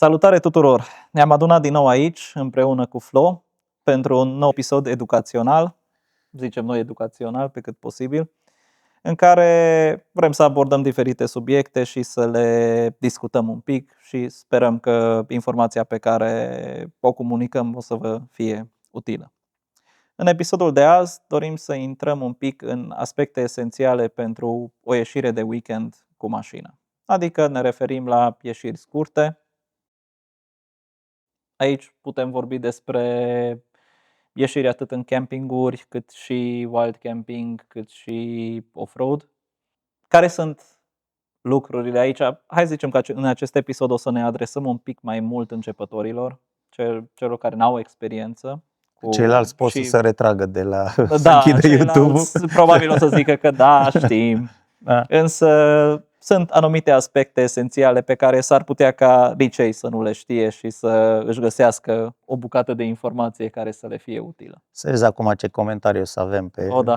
Salutare tuturor! Ne-am adunat din nou aici, împreună cu Flo, pentru un nou episod educațional, zicem noi educațional pe cât posibil, în care vrem să abordăm diferite subiecte și să le discutăm un pic și sperăm că informația pe care o comunicăm o să vă fie utilă. În episodul de azi dorim să intrăm un pic în aspecte esențiale pentru o ieșire de weekend cu mașina. Adică ne referim la ieșiri scurte. Aici putem vorbi despre ieșiri atât în campinguri, cât și wild camping, cât și off-road. Care sunt lucrurile aici? Hai să zicem că în acest episod o să ne adresăm un pic mai mult începătorilor, celor care n-au experiență. Ceilalți pot să se retragă de la să Da, închidă YouTube-ul. probabil o să zică că da, știm. Da. Însă sunt anumite aspecte esențiale pe care s-ar putea ca nici ei să nu le știe și să își găsească o bucată de informație care să le fie utilă. Să vezi acum ce comentarii o să avem pe... Da.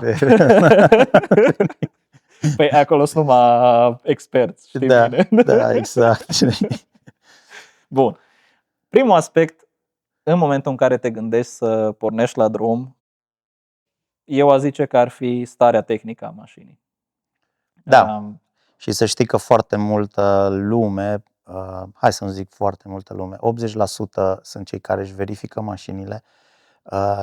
Păi acolo sunt numai experți, știi bine. Da, exact. Bun. Primul aspect, în momentul în care te gândești să pornești la drum, eu aș zice că ar fi starea tehnică a mașinii. Da. Și să știi că foarte multă lume, hai să nu zic foarte multă lume, 80% sunt cei care își verifică mașinile,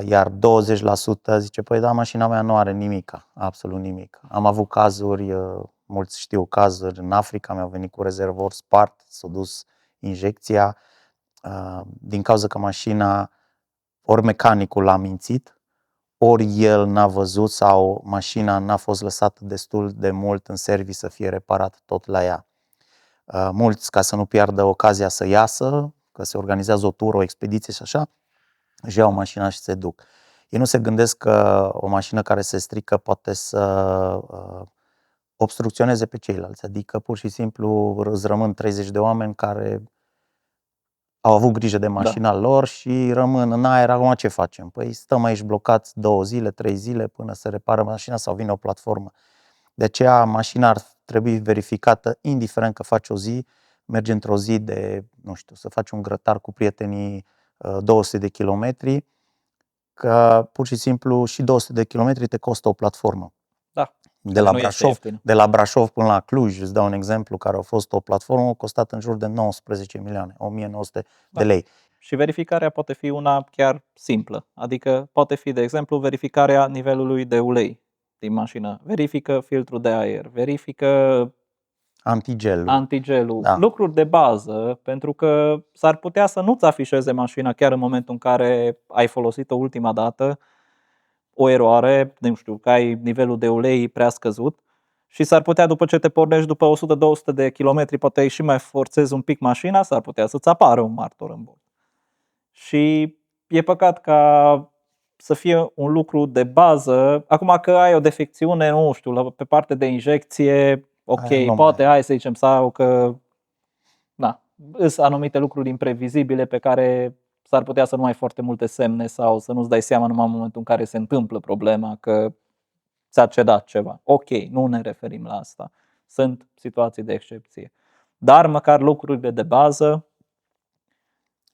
iar 20% zice, păi da, mașina mea nu are nimic, absolut nimic. Am avut cazuri, mulți știu cazuri, în Africa mi-au venit cu rezervor spart, s-a dus injecția, din cauza că mașina, ori mecanicul l-a mințit, ori el n-a văzut sau mașina n-a fost lăsată destul de mult în serviciu să fie reparat tot la ea. Mulți, ca să nu piardă ocazia să iasă, că se organizează o tură, o expediție și așa, își iau mașina și se duc. Ei nu se gândesc că o mașină care se strică poate să obstrucționeze pe ceilalți, adică pur și simplu îți rămân 30 de oameni care au avut grijă de mașina lor și rămân în aer. Acum ce facem? Păi stăm aici blocați 2 zile, 3 zile până se repară mașina sau vine o platformă. De aceea mașina ar trebui verificată indiferent că faci o zi, mergi într-o zi de, nu știu, să faci un grătar cu prietenii 200 de kilometri, că pur și simplu și 200 de kilometri te costă o platformă. Da. De la Brașov până la Cluj, îți dau un exemplu, care a fost o platformă, a costat în jur de 19 milioane, 1900 de lei. Și verificarea poate fi una chiar simplă, adică poate fi, de exemplu, verificarea nivelului de ulei din mașină, verifică filtrul de aer, verifică antigelul, Da. Lucruri de bază, pentru că s-ar putea să nu-ți afișeze mașina chiar în momentul în care ai folosit-o ultima dată, o eroare, nu știu, că ai nivelul de ulei prea scăzut și s-ar putea după ce te pornești după 100-200 de kilometri, poate și mai forțezi un pic mașina, s-ar putea să-ți apară un martor în bord. Și e păcat ca să fie un lucru de bază. Acum că ai o defecțiune, nu știu, pe partea de injecție, ok, poate, hai să zicem, sau că sunt anumite lucruri imprevizibile pe care s-ar putea să nu ai foarte multe semne sau să nu-ți dai seama numai în momentul în care se întâmplă problema că ți-a cedat ceva. Ok, nu ne referim la asta. Sunt situații de excepție. Dar măcar lucrurile de bază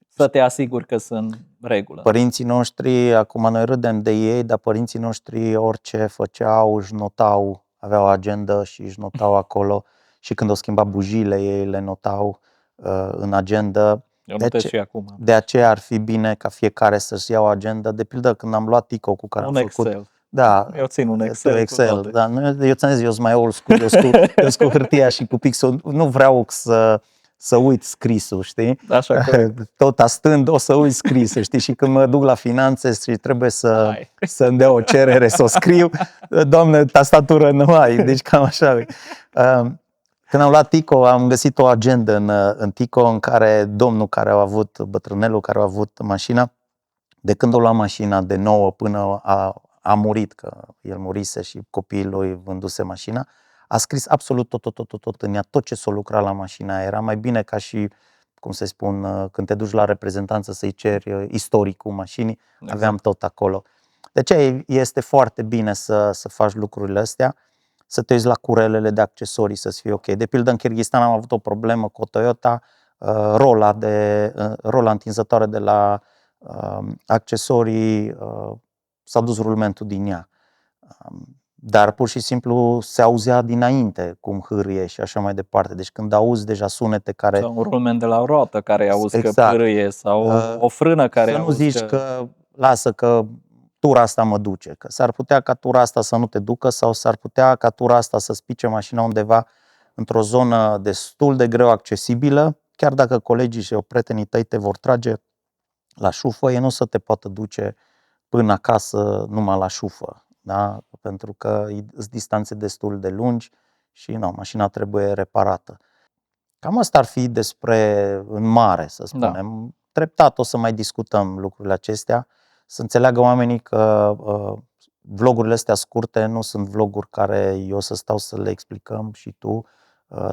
să te asiguri că sunt regulă. Părinții noștri, acum noi râdem de ei, dar părinții noștri orice făceau, își notau, aveau o agendă și își notau acolo și când o schimba bujiile, ei le notau în agendă. Eu notez și acum. De aceea ar fi bine ca fiecare să-și ia o agendă. De pildă, când am luat Tico cu care am făcut... Excel. Da, eu țin un Excel. Da, eu ți-am zis, eu sunt mai old school, eu sunt cu hârtia și cu pixul. Nu vreau să uit scrisul, știi? Așa că... Tot astând o să uit scrisul, știi? Și când mă duc la finanțe și trebuie să-mi dea o cerere să o scriu, doamne, tastatură nu ai, deci cam așa. Când am luat Tico, am găsit o agendă în Tico în care domnul care a avut, bătrânelul care a avut mașina, de când o lua mașina de nouă până a murit, că el murise și copiii lui vânduse mașina, a scris absolut tot în ea, tot ce s-o lucra la mașina aia. Era mai bine ca și, cum se spun, când te duci la reprezentanță să-i ceri istoricul mașinii, exact. Aveam tot acolo. De aceea este foarte bine să faci lucrurile astea, să te uiți la curelele de accesorii, să-ți fie ok. De pildă, în Kyrgyzstan am avut o problemă cu o Toyota, rola întinzătoare de la accesorii, s-a dus rulmentul din ea. Dar pur și simplu se auzea dinainte cum hârâie și așa mai departe. Deci când auzi deja sunete care... Sau un rulment de la o roată care auzi Exact. că pârâie sau o frână care să nu auzi zici că lasă că tura asta mă duce, că s-ar putea ca tura asta să nu te ducă sau s-ar putea ca tura asta să spice mașina undeva într-o zonă destul de greu accesibilă, chiar dacă colegii și prietenii tăi te vor trage la șufă, ei nu să te poată duce până acasă numai la șufă, da? Pentru că sunt distanțe destul de lungi și mașina trebuie reparată. Cam asta ar fi despre în mare, să spunem. Da. Treptat o să mai discutăm lucrurile acestea, să înțeleagă oamenii că vlogurile astea scurte nu sunt vloguri care eu o să stau să le explicăm și tu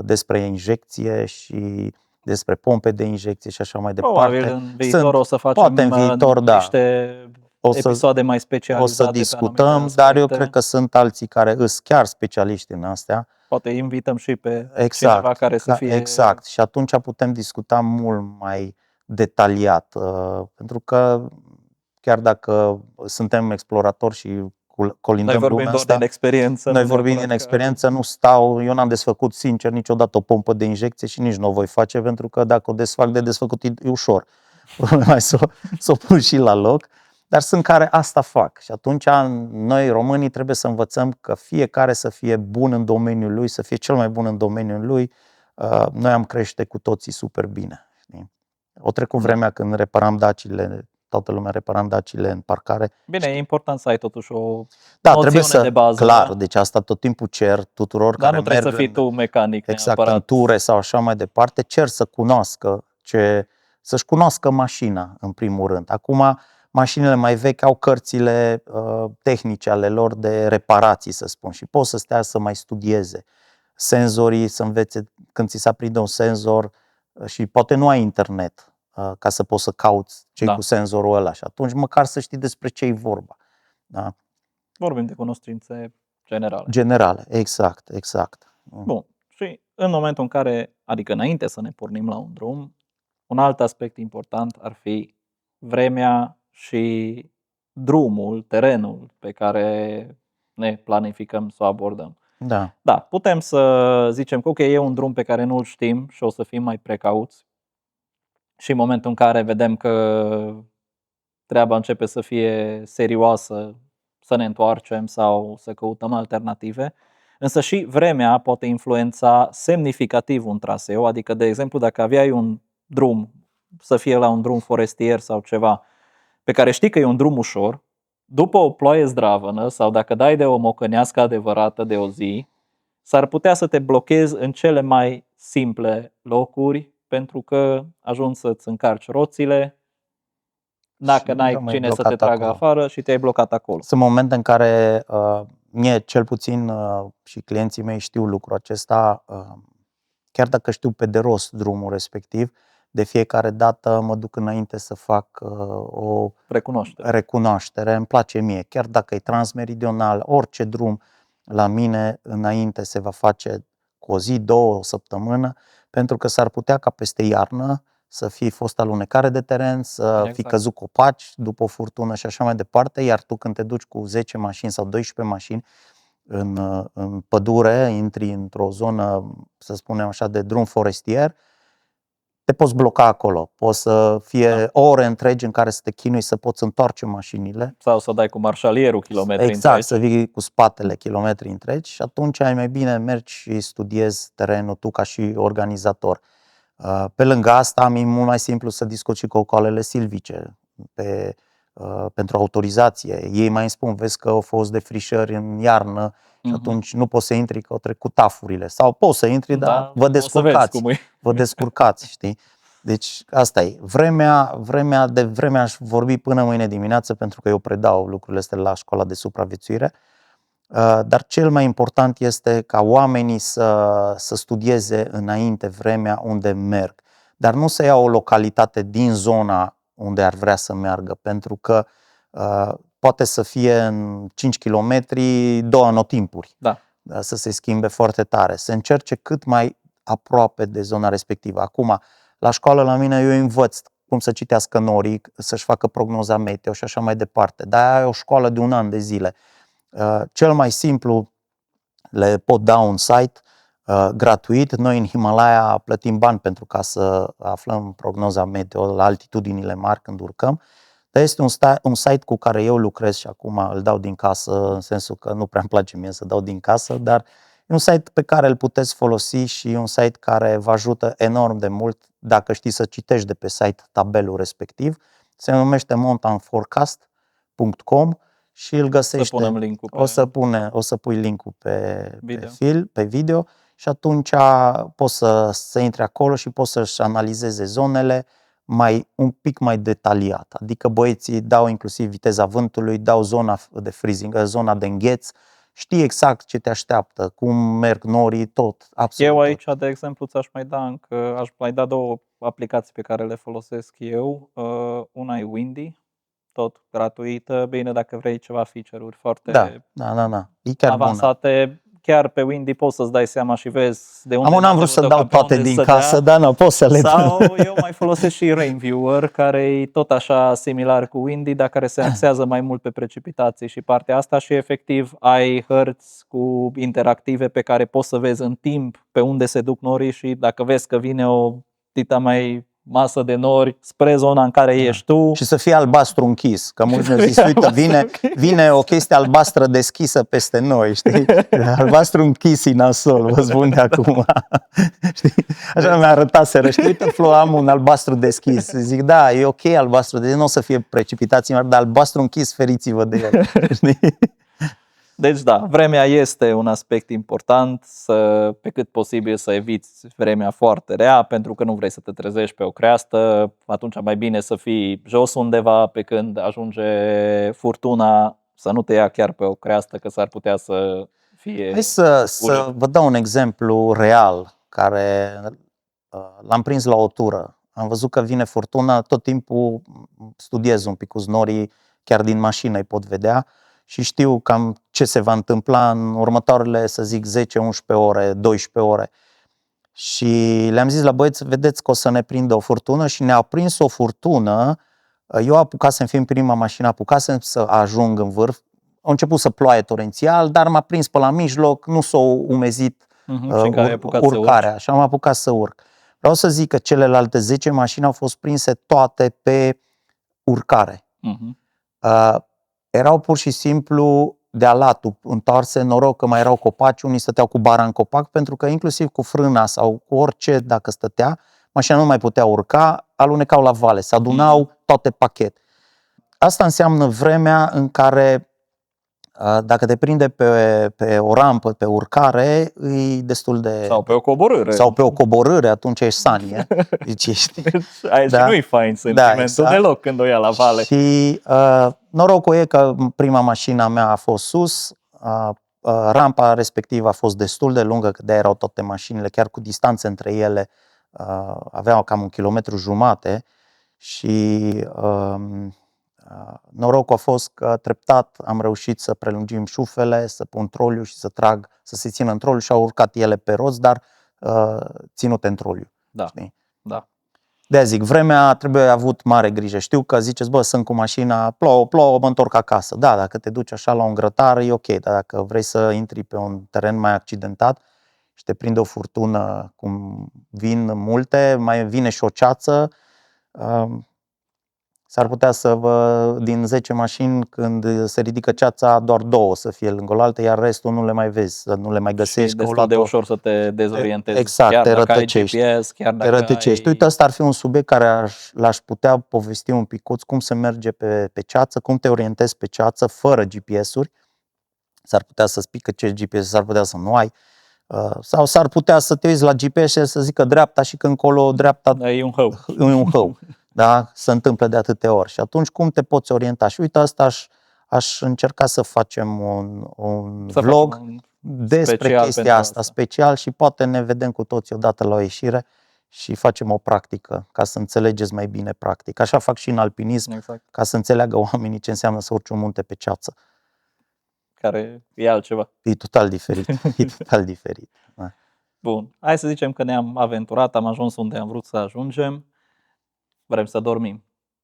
despre injecție și despre pompe de injecție și așa mai departe. Probabil în viitor o să facem poate în viitor, niște episoade mai specializate. O să discutăm, dar eu cred că sunt alții care sunt chiar specialiști în astea. Poate invităm și pe cineva care să fie... Exact, și atunci putem discuta mult mai detaliat, pentru că chiar dacă suntem exploratori și colindăm lumea asta, din experiență, noi vorbim din experiență, nu stau, eu n-am desfăcut sincer niciodată o pompă de injecție și nici nu o voi face, pentru că dacă o desfac de desfăcut e ușor. Problema e să o pun și la loc. Dar sunt care asta fac și atunci noi românii trebuie să învățăm că fiecare să fie bun în domeniul lui, să fie cel mai bun în domeniul lui. Noi am crește cu toții super bine. Știi? O trecut vremea când reparam dacile, toată lumea reparam dacile în parcare. Bine, e important să ai totuși o trebuie să, de bază. Clar, deci asta tot timpul cer tuturor dar care nu trebuie să fii tu mecanic. Exact, în ture sau așa mai departe, cer să cunoască să-și cunoască mașina în primul rând. Acum, mașinile mai vechi au cărțile tehnice ale lor de reparații, să spun, și pot să stea să mai studieze. Senzorii, să învețe când ți se aprinde un senzor și poate nu ai internet ca să poți să cauți ce-i cu senzorul ăla și atunci măcar să știi despre ce-i vorba. Da? Vorbim de cunoștințe generale. Generale, exact. Bun. Și în momentul în care, adică înainte să ne pornim la un drum, un alt aspect important ar fi vremea și drumul, terenul pe care ne planificăm să o abordăm. Da, putem să zicem că ok, e un drum pe care nu-l știm și o să fim mai precauți și în momentul în care vedem că treaba începe să fie serioasă, să ne întoarcem sau să căutăm alternative. Însă și vremea poate influența semnificativ un traseu, adică de exemplu dacă aveai un drum, să fie la un drum forestier sau ceva, pe care știi că e un drum ușor, după o ploaie zdravănă sau dacă dai de o mocănească adevărată de o zi, s-ar putea să te blochezi în cele mai simple locuri pentru că ajungi să-ți încarci roțile, dacă n-ai cine să te tragă afară și te-ai blocat acolo. Sunt momente în care mie, cel puțin, și clienții mei știu lucrul acesta, chiar dacă știu pe de rost drumul respectiv, de fiecare dată mă duc înainte să fac o recunoaștere. Îmi place mie, chiar dacă e transmeridional, orice drum la mine înainte se va face cu o zi, două, o săptămână, pentru că s-ar putea ca peste iarnă să fi fost alunecare de teren, să fi căzut copaci după o furtună și așa mai departe, iar tu când te duci cu 10 mașini sau 12 mașini în pădure, intri într-o zonă, să spunem așa, de drum forestier, te poți bloca acolo. Poți să fie ore întregi în care să te chinui să poți întoarce mașinile. Sau să dai cu marșalierul kilometri întregi. Exact, să vii cu spatele kilometri întregi și atunci ai mai bine mergi și studiezi terenul tu ca și organizator. Pe lângă asta, mi-e mult mai simplu să discut și cu ocoalele silvice pentru autorizație. Ei mai îmi spun, vezi că au fost defrișări în iarnă și atunci nu poți să intri că au trecut tafurile. Sau poți să intri, dar vă descurcați. Vă descurcați, știi? Deci asta e. Vremea aș vorbi până mâine dimineață pentru că eu predau lucrurile astea la școala de supraviețuire. Dar cel mai important este ca oamenii să studieze înainte vremea unde merg. Dar nu să ia o localitate din zona unde ar vrea să meargă, pentru că poate să fie în 5 km 2 anotimpuri. Să se schimbe foarte tare. Să încerce cât mai aproape de zona respectivă. Acum, La școală la mine eu învăț cum să citească norii, să-și facă prognoza meteo și așa mai departe. Dar e o școală de 1 an de zile. Cel mai simplu, le pot da un site gratuit. Noi în Himalaya plătim bani pentru ca să aflăm prognoza meteo la altitudinile mari când urcăm. Dar este un site cu care eu lucrez și acum îl dau din casă, în sensul că nu prea îmi place mie să dau din casă, dar e un site pe care îl puteți folosi și e un site care vă ajută enorm de mult dacă știi să citești de pe site tabelul respectiv. Se numește mountainforecast.com și îl găsește. Să punem link-ul O să pui link-ul pe video. pe video și atunci poți să intri acolo și poți să-și analizeze zonele un pic mai detaliat. Adică băieții dau inclusiv viteza vântului, dau zona de freezing, zona de îngheț, știi exact ce te așteaptă, cum merg norii, tot, absolut. Eu aici, de exemplu, aș mai da 2 aplicații pe care le folosesc eu. Una e Windy, tot gratuită, bine dacă vrei ceva feature-uri foarte E chiar avansate. Bună. Chiar pe Windy poți să-ți dai seama și vezi de unde... N-am vrut să dau toate din casă, dar nu, pot să le dau. Sau eu mai folosesc și Rainviewer, care e tot așa similar cu Windy, dar care se axează mai mult pe precipitații și partea asta și efectiv ai hărți cu interactive pe care poți să vezi în timp pe unde se duc norii și dacă vezi că vine o dita mai masă de nori spre zona în care ești tu. Și să fie albastru închis, că mulți ne zis, uite, vine o chestie albastră deschisă peste noi, știi? Albastru închis e nasol, vă spun de acum. Știi? Așa mi-a arătat să răști, uite, Flo, am un albastru deschis. Zic, da, e ok albastru, deci nu o să fie precipitații mari, dar albastru închis, feriți-vă de el. Știi? Deci da, vremea este un aspect important, pe cât posibil să eviți vremea foarte rea, pentru că nu vrei să te trezești pe o creastă, atunci mai bine să fii jos undeva, pe când ajunge furtuna să nu te ia chiar pe o creastă, că s-ar putea să fie... Hai să vă dau un exemplu real, care l-am prins la o tură. Am văzut că vine furtuna, tot timpul studiez un pic cu norii, chiar din mașină îi pot vedea. Și știu cam ce se va întâmpla în următoarele, să zic, 10, 11 ore, 12 ore. Și le-am zis la băieți, vedeți că o să ne prindă o furtună și ne-a prins o furtună. Eu apucasem, fiind prima mașină, apucasem să ajung în vârf. A început să ploaie torențial, dar m-a prins pe la mijloc, nu s-a umezit urcarea și am apucat să urc. Vreau să zic că celelalte 10 mașini au fost prinse toate pe urcare. Erau pur și simplu de-a latul, întoarse, noroc că mai erau copaci, unii stăteau cu bara în copac, pentru că inclusiv cu frâna sau cu orice, dacă stătea, mașina nu mai putea urca, alunecau la vale, se adunau toate pachet. Asta înseamnă vremea în care, dacă te prinde pe o rampă, pe urcare, e destul de... Sau pe o coborâre. Sau pe o coborâre, atunci ești sanie. Deci ești... Aici nu-i fain sentimentul deloc când o ia la vale. Și norocul e că prima mașina mea a fost sus, rampa respectivă a fost destul de lungă, că de-aia erau toate mașinile, chiar cu distanțe între ele, aveau cam 1,5 km și norocul a fost că treptat am reușit să prelungim șufele, să pun troliu și să trag, să se țină în troliu și au urcat ele pe roți, dar ținute în troliu. Da, știi? Da. De-aia zic, vremea trebuie avut mare grijă. Știu că ziceți, bă, sunt cu mașina, plouă, mă întorc acasă. Da, dacă te duci așa la un grătar, e ok, dar dacă vrei să intri pe un teren mai accidentat și te prinde o furtună, cum vin multe, mai vine și o ceață, s-ar putea din 10 mașini, când se ridică ceața, doar 2 să fie lângă oaltă, iar restul nu le mai vezi, să nu le mai găsești. Și destul de ușor să te dezorientezi. Exact, chiar te dacă rătăcești. ai GPS, chiar dacă ai... Uite, ăsta ar fi un subiect care l-aș putea povesti un picuț, cum se merge pe ceață, cum te orientezi pe ceață, fără GPS-uri. S-ar putea să-ți pică ce GPS, s-ar putea să nu ai. Sau s-ar putea să te uiți la GPS și să zică dreapta și că încolo dreapta e un hău. E un hău. Da? Se întâmplă de atâtea ori. Și atunci cum te poți orienta? Și uite, asta aș încerca să facem un vlog despre chestia asta special și poate ne vedem cu toții odată la o ieșire și facem o practică, ca să înțelegeți mai bine practic. Așa fac și în alpinism, exact. Ca să înțeleagă oamenii ce înseamnă să urci un munte pe ceață. Care e altceva. E total diferit. E total diferit. Da. Bun. Hai să zicem că ne-am aventurat, am ajuns unde am vrut să ajungem. Vrem să dormim.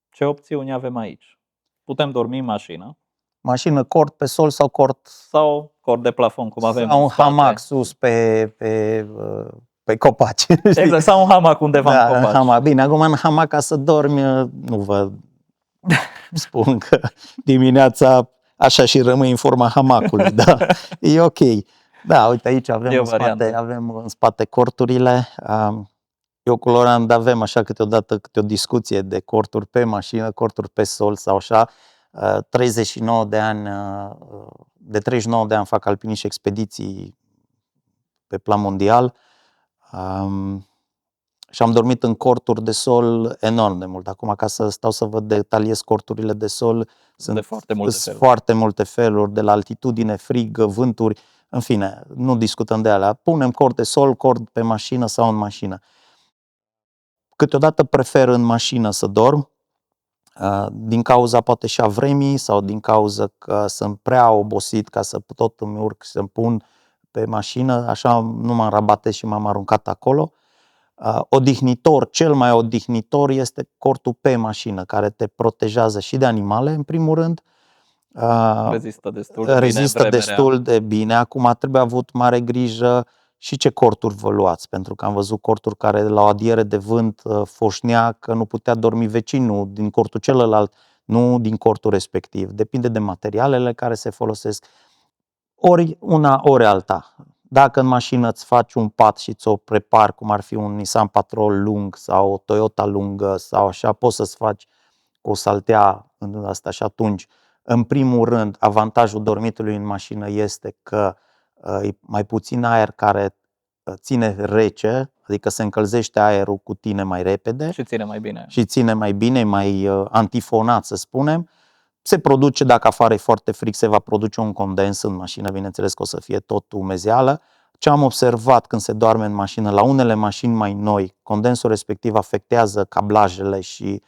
Ce opțiuni avem aici? Putem dormi în mașină Mașină cort pe sol sau cort sau cort de plafon, cum avem sau în un spate. hamac sus pe copaci. știi? Exact, sau un hamac undeva în Da, în copaci. hamac. Bine, acum în hamac ca să dormi, nu vă spun că dimineața așa și rămâi în forma hamacului, da, e ok. Da, uite aici E avem o variantă. avem în spate corturile. Eu cu Laurent avem așa câteodată câte o discuție de corturi pe mașină, corturi pe sol sau așa. 39 de ani, de 39 de ani fac alpinism și expediții pe plan mondial. Și am dormit în corturi de sol enorm de mult. Acum, ca să stau să vă detaliez corturile de sol, sunt foarte multe feluri, de la altitudine, frig, vânturi, în fine, nu discutăm de alea. Punem cort de sol, cort pe mașină sau în mașină. Câteodată prefer în mașină să dorm, din cauza poate și a vremii sau din cauza că sunt prea obosit ca să tot îmi urc și să-mi pun pe mașină, așa nu m-am rabatez și m-am aruncat acolo. Odihnitor, cel mai odihnitor este cortul pe mașină, care te protejează și de animale, în primul rând. Rezistă destul de bine. Acum trebuie avut mare grijă și ce corturi vă luați, pentru că am văzut corturi care la o adiere de vânt foșnea că nu putea dormi vecinul din cortul celălalt, nu din cortul respectiv. Depinde de materialele care se folosesc. Ori una, ori alta. Dacă în mașină îți faci un pat și ți-o prepari, cum ar fi un Nissan Patrol lung sau o Toyota lungă sau așa, poți să-ți faci cu o saltea în asta și atunci, în primul rând, avantajul dormitului în mașină este că e mai puțin aer care ține rece, adică se încălzește aerul cu tine mai repede și ține mai bine. Și ține mai bine, mai antifonat, să spunem. Se produce, dacă afară e foarte frig, se va produce un condens în mașină, bineînțeles că o să fie tot umezeală. Ce am observat când se doarme în mașină, la unele mașini mai noi, condensul respectiv afectează cablajele și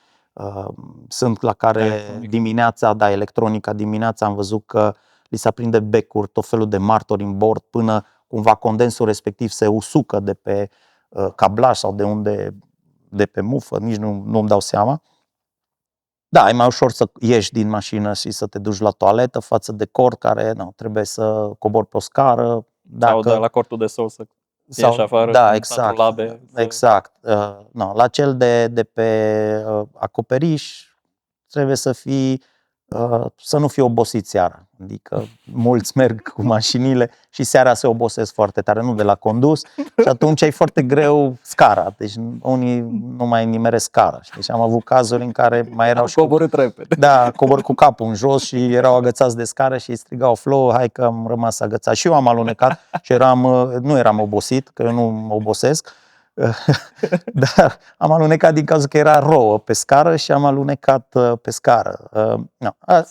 sunt la care dimineața, electronica dimineața am văzut că li se aprinde becuri, tot felul de martori în bord, până cumva condensul respectiv se usucă de pe cablaj sau de unde, de pe mufă, nici nu-mi dau seama. Da, e mai ușor să ieși din mașină și să te duci la toaletă față de cort care trebuie să cobori pe o scară. Sau la cortul de sol să ieși afară. Da, exact. La cel de pe acoperiș trebuie să nu fii obosit seara. Adică mulți merg cu mașinile și seara se obosesc foarte tare, nu de la condus, și atunci e foarte greu scara. Deci unii nu mai nimeresc scara. Deci am avut cazuri în care mai erau și coborât repede. Da, cobor cu capul în jos și erau agățați de scară și îi strigau: Flo, hai că am rămas agățat. Și eu am alunecat și nu eram obosit, că eu nu mă obosesc. Dar am alunecat din cauza că era rouă pe scară și am alunecat pe scară.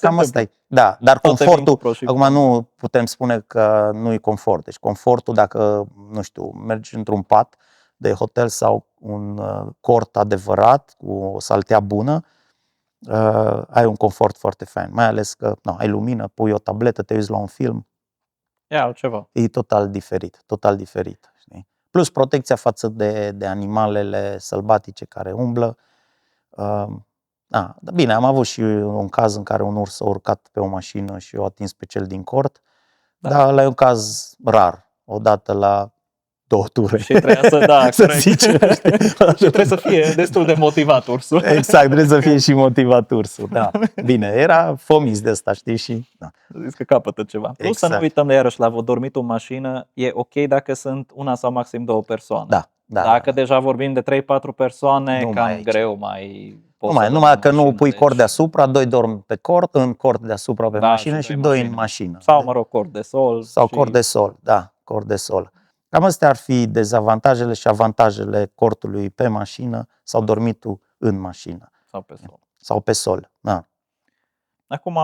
Cam asta e. Da, dar confortul, acum nu putem spune că nu e confort. Deci confortul, dacă, nu știu, mergi într-un pat de hotel sau un cort adevărat, cu o saltea bună, ai un confort foarte fain. Mai ales că ai lumină, pui o tabletă, te uiți la un film. E altceva. E total diferit. Știi? Plus protecția față de animalele sălbatice care umblă. Bine, am avut și un caz în care un urs a urcat pe o mașină și o atins pe cel din cort, dar ăla e un caz rar, odată la 2 ture. Și trebuia să zice. Și trebuie să fie destul de motivat ursul. Exact, trebuie să fie și motivat ursul. Da. Bine, era fomis de ăsta, știi? Și zis că capătă ceva. Exact. Să nu uităm de iarăși la dormit în mașină, e ok dacă sunt una sau maxim 2 persoane. Da. Dacă deja vorbim de 3-4 persoane, cam greu numai că nu pui cort deasupra, 2 dorm în cort deasupra pe mașină și 2 în mașină. Sau, cort de sol. Sau cort de sol, cort de sol. Cam astea ar fi dezavantajele și avantajele cortului pe mașină sau dormitul în mașină. Sau pe sol. Da. Acum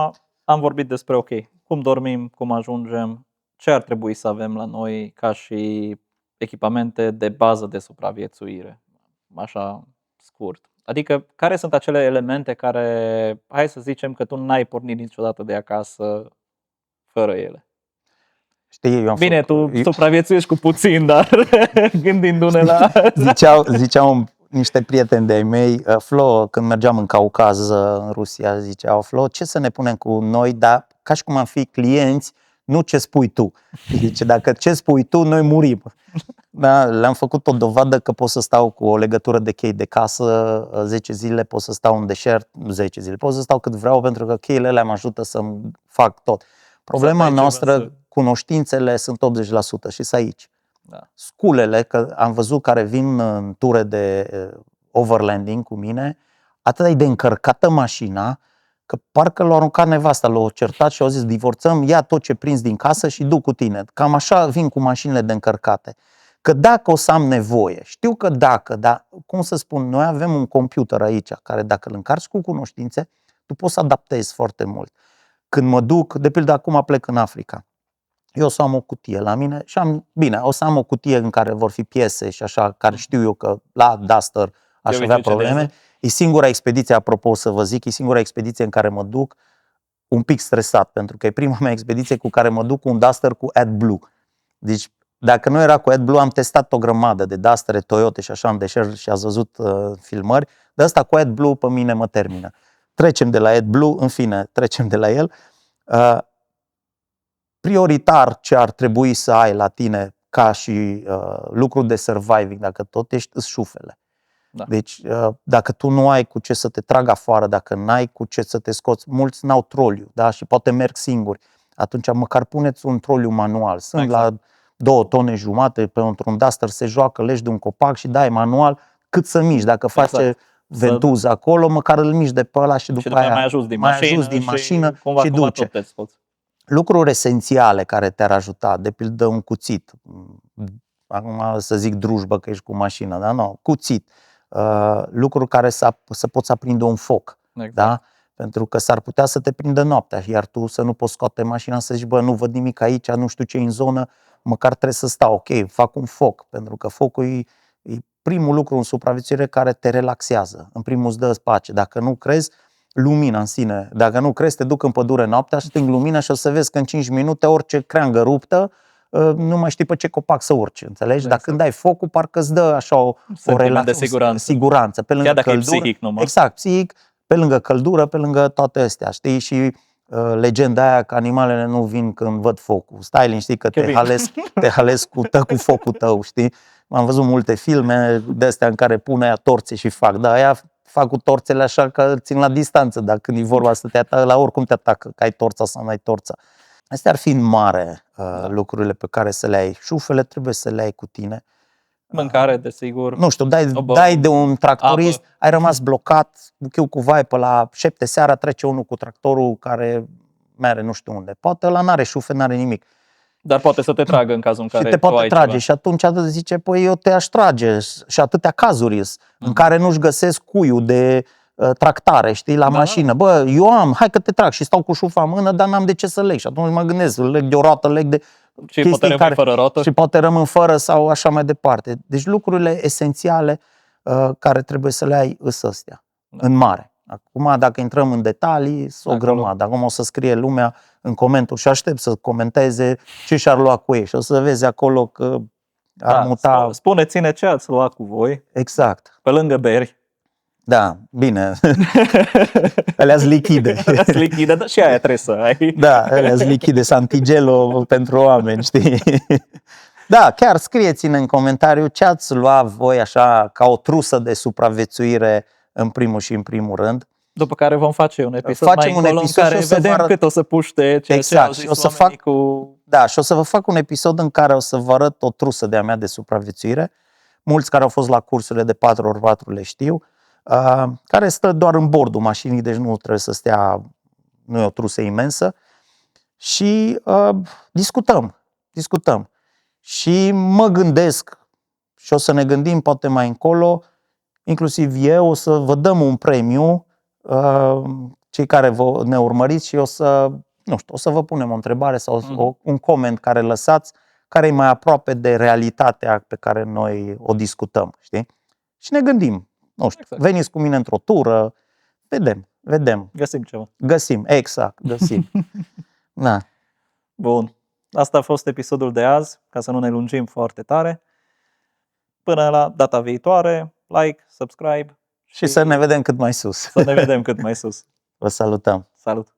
am vorbit despre, cum dormim, cum ajungem, ce ar trebui să avem la noi ca și echipamente de bază de supraviețuire, așa scurt. Adică care sunt acele elemente care, hai să zicem că tu n-ai pornit niciodată de acasă fără ele? Știi, Bine, tu supraviețuiești cu puțin, dar gândindu-ne la... Ziceau niște prieteni de-ai mei, Flo, când mergeam în Caucaz, în Rusia, ziceau, Flo, ce să ne punem cu noi, dar ca și cum am fi clienți, nu ce spui tu. Zice, dacă ce spui tu, noi murim. Da, le-am făcut o dovadă că pot să stau cu o legătură de chei de casă 10 zile, pot să stau în deșert 10 zile, pot să stau cât vreau pentru că cheile alea mă ajută să-mi fac tot. Problema noastră, cunoștințele sunt 80% și sunt aici. Da. Sculele, că am văzut care vin în ture de overlanding cu mine, atât e de încărcată mașina, că parcă l-a aruncat nevasta, l-a certat și au zis, divorțăm, ia tot ce prinzi din casă și duc cu tine. Cam așa vin cu mașinile de încărcate. Că dacă o să am nevoie, știu că dacă, dar cum să spun, noi avem un computer aici, care dacă îl încarci cu cunoștințe, tu poți să adaptezi foarte mult. Când mă duc, de pildă acum plec în Africa, eu o să am o cutie la mine și o să am o cutie în care vor fi piese și așa, care știu eu că la Duster aș avea probleme. E singura expediție, apropo să vă zic, e singura expediție în care mă duc un pic stresat, pentru că e prima mea expediție cu care mă duc cu un Duster cu AdBlue. Deci, dacă nu era cu AdBlue, am testat o grămadă de Duster, Toyota și așa în deșert și ați văzut filmări, dar ăsta cu AdBlue pe mine mă termină. Trecem de la AdBlue, în fine, trecem de la el. Prioritar ce ar trebui să ai la tine ca și lucru de surviving, dacă tot ești, îs șufele. Da. Deci, dacă tu nu ai cu ce să te tragi afară, dacă n-ai cu ce să te scoți, mulți n-au troliu, da? Și poate merg singuri. Atunci măcar puneți un troliu manual. Sunt la 2 tone jumate, pe un Duster se joacă, legi de un copac și dai manual cât să miști. Dacă face ventuza acolo, măcar îl miști de pe ăla și după aia mai ajuns din mașină și duce. Lucruri esențiale care te-ar ajuta, de pildă un cuțit. Acum să zic drujbă că ești cu mașina, dar nu, cuțit. Lucruri care să poți aprinde un foc. Exact. Da? Pentru că s-ar putea să te prindă noaptea, iar tu să nu poți scoate mașina să zici, bă, nu văd nimic aici, nu știu ce e în zonă, măcar trebuie să stau, ok, fac un foc, pentru că focul e primul lucru în supraviețuire care te relaxează, în primul îți dă pace. Dacă nu crezi, lumina în sine, dacă nu crezi, te duc în pădure noaptea, sting lumina și o să vezi că în 5 minute orice creangă ruptă, nu mai știi pe ce copac să urci, înțelegi? Exact. Dar când ai focul, parcă îți dă așa o siguranță. Pe lângă chiar dacă căldură, e psihic numai. Exact, psihic, pe lângă căldură, pe lângă toate astea, știi? Și legenda aia că animalele nu vin când văd focul. Stai liniștit că te halezi cu focul tău, știi? Am văzut multe filme de astea în care pune aia torțe și fac, dar aia fac cu torțele așa că țin la distanță, dar când e vorba să te atacă, la oricum te atacă, că ai torța sau nu ai torța. Astea ar fi în mare lucrurile pe care să le ai. Șufele trebuie să le ai cu tine. Mâncare, desigur. Nu știu, dai de un tractorist, ai rămas blocat, buchiu cu vai pe la 7 seara, trece unul cu tractorul care mere nu știu unde. Poate ăla n-are șufe, n-are nimic. Dar poate să te tragă în cazul în care și te poate trage ceva. și atunci zice, păi eu te-aș trage. Și atâtea cazuri în care nu-și găsesc cuiul de tractare, știi, la mașină. Bă, eu am, hai că te trag și stau cu șufa în mână, dar n-am de ce să leg. Și atunci mă gândesc, leg de o roată, leg de și poate rămâi fără roată. Și poate rămân fără sau așa mai departe. Deci lucrurile esențiale care trebuie să le ai îs astea, în mare. Acum, dacă intrăm în detalii, o grămadă. Acum o să scrie lumea în comentarii și aștept să comenteze ce și-ar lua cu ei. Și o să vezi acolo că ar muta... Spuneți-ne ce ați luat cu voi. Exact. Pe lângă beri. Da, bine. Alea-s lichide. Lichide, dar și aia trebuie să ai. Da, alea-s lichide, Santigelo pentru oameni, știi? Da, chiar scrieți-ne în comentariu ce ați luat voi așa ca o trusă de supraviețuire în primul și în primul rând. După care vom face un episod în care vedem cât o să puște ce au zis oamenii cu... Da, și o să vă fac un episod în care o să vă arăt o trusă de-a mea de supraviețuire. Mulți care au fost la cursurile de 4x4 le știu, care stă doar în bordul mașinii, deci nu trebuie să stea, nu e o trusă imensă. Și discutăm. Și mă gândesc și o să ne gândim poate mai încolo, inclusiv eu, o să vă dăm un premiu, cei care ne urmăriți și o să vă punem o întrebare sau un coment care lăsați, care e mai aproape de realitatea pe care noi o discutăm, știi? Și ne gândim, nu știu, veniți cu mine într-o tură, vedem. Găsim ceva. Găsim. Da. Bun. Asta a fost episodul de azi, ca să nu ne lungim foarte tare. Până la data viitoare, like, subscribe Și să ne vedem cât mai sus. să ne vedem cât mai sus. Vă salutăm! Salut!